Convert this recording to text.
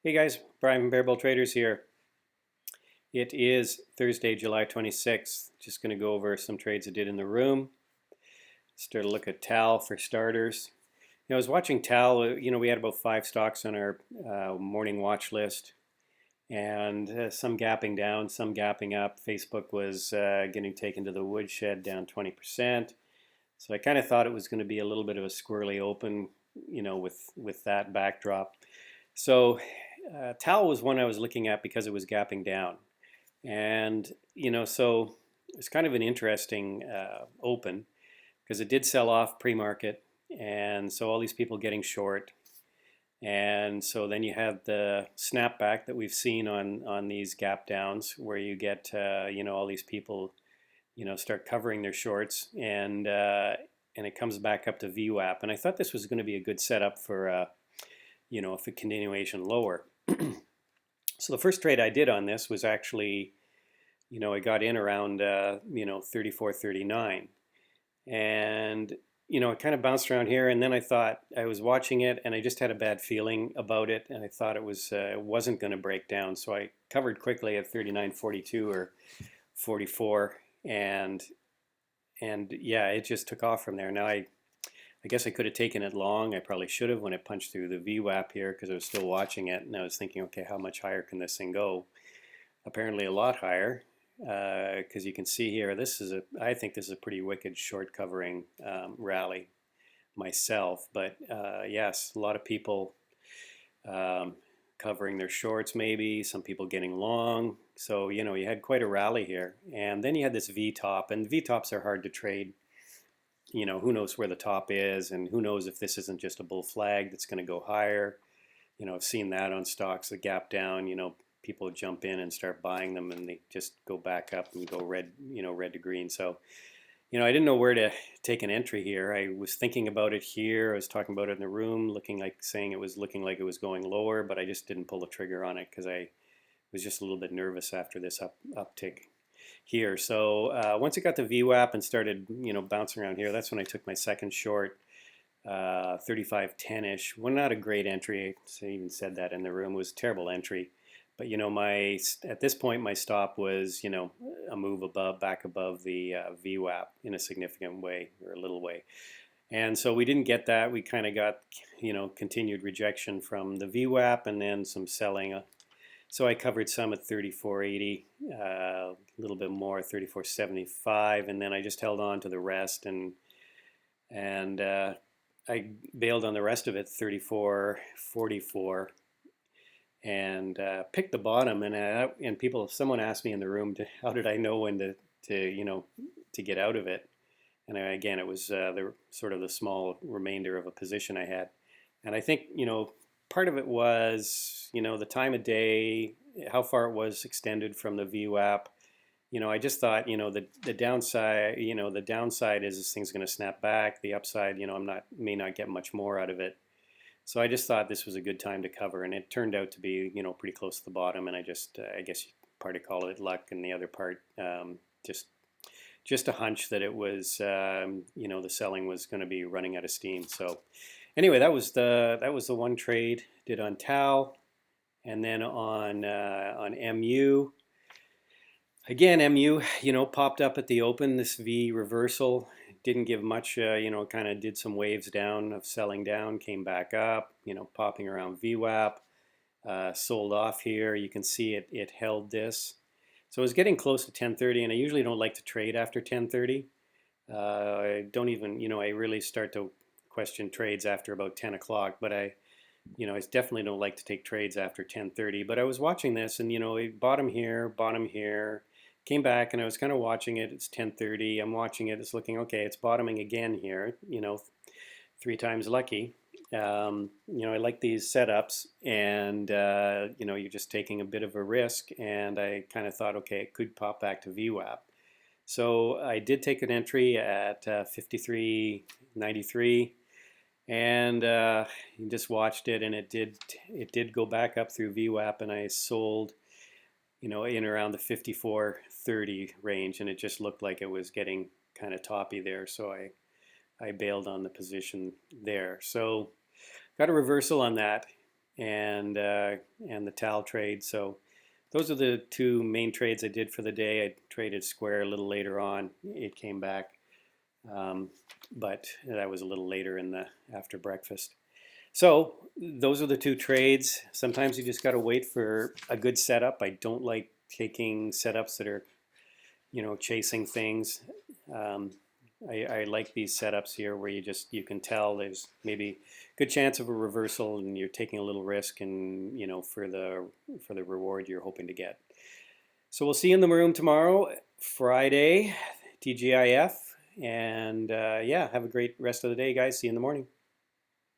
Hey guys, Brian from BearBull Traders here. It is Thursday, July 26th. Just going to go over some trades I did in the room. Start to look at TAL for starters. I was watching TAL. We had about 5 stocks on our morning watch list, and some gapping down, some gapping up. Facebook was getting taken to the woodshed, down 20%. So I kind of thought it was going to be a little bit of a squirrely open, with that backdrop. So TAL was one I was looking at because it was gapping down. And, so it's kind of an interesting open because it did sell off pre-market. And so all these people getting short. And so then you have the snapback that we've seen on these gap downs where you get, all these people, start covering their shorts and it comes back up to VWAP. And I thought this was going to be a good setup for, a continuation lower. So the first trade I did on this was actually, I got in around, 34.39. And, it kind of bounced around here. And then I thought I was watching it and I just had a bad feeling about it. And I thought it wasn't going to break down. So I covered quickly at 39.42 or 44. And yeah, it just took off from there. Now I guess I could have taken it long. I probably should have when it punched through the VWAP here because I was still watching it and I was thinking, okay, how much higher can this thing go? Apparently a lot higher because you can see here, I think this is a pretty wicked short covering rally myself. But yes, a lot of people covering their shorts maybe, some people getting long. So, you had quite a rally here. And then you had this V-top, and V-tops are hard to trade. Who knows where the top is, and who knows if this isn't just a bull flag that's going to go higher. I've seen that on stocks, the gap down, people jump in and start buying them and they just go back up and go red, red to green. So, I didn't know where to take an entry here. I was thinking about it here. I was talking about it in the room, looking like it was going lower, but I just didn't pull the trigger on it because I was just a little bit nervous after this uptick here. So once it got to VWAP and started, bouncing around here, that's when I took my second short, 35.10-ish. Well, not a great entry. I even said that in the room. It was a terrible entry. But at this point my stop was a move back above the VWAP in a significant way or a little way, and so we didn't get that. We kind of got continued rejection from the VWAP and then some selling. So I covered some at 34.80, a little bit more, 34.75, and then I just held on to the rest and I bailed on the rest of it, 34.44. And picked the bottom, and someone asked me in the room, how did I know when to get out of it? And again, it was the sort of the small remainder of a position I had, and I think part of it was the time of day, how far it was extended from the VWAP. I just thought the downside is this thing's going to snap back. The upside, may not get much more out of it. So I just thought this was a good time to cover, and it turned out to be, pretty close to the bottom. And I guess part of call it luck, and the other part just a hunch that it was, the selling was going to be running out of steam. So anyway, that was the one trade did on TAL, and then on MU. Again, MU, popped up at the open. This V reversal didn't give much, kind of did some waves down of selling down, came back up, popping around VWAP, sold off here. You can see it held this. So it was getting close to 10:30, and I usually don't like to trade after 10:30. I don't even, I really start to question trades after about 10 o'clock, but I definitely don't like to take trades after 10:30. But I was watching this, and, bottom here, came back, and I was kind of watching it. It's 10:30. I'm watching it. It's looking okay. It's bottoming again here. 3 times lucky. I like these setups, and you're just taking a bit of a risk. And I kind of thought, okay, it could pop back to VWAP. So I did take an entry at 53.93, and just watched it, and it did go back up through VWAP, and I sold in around the 54.30 range, and it just looked like it was getting kind of toppy there, so I bailed on the position there. So got a reversal on that, and the TAL trade. So those are the two main trades I did for the day. I traded Square a little later on. It came back, but that was a little later in the after breakfast. So those are the two trades. Sometimes you just got to wait for a good setup. I don't like taking setups that are, chasing things. I like these setups here where you can tell there's maybe good chance of a reversal and you're taking a little risk and for the reward you're hoping to get. So we'll see you in the room tomorrow, Friday, TGIF, and yeah, have a great rest of the day, guys. See you in the morning.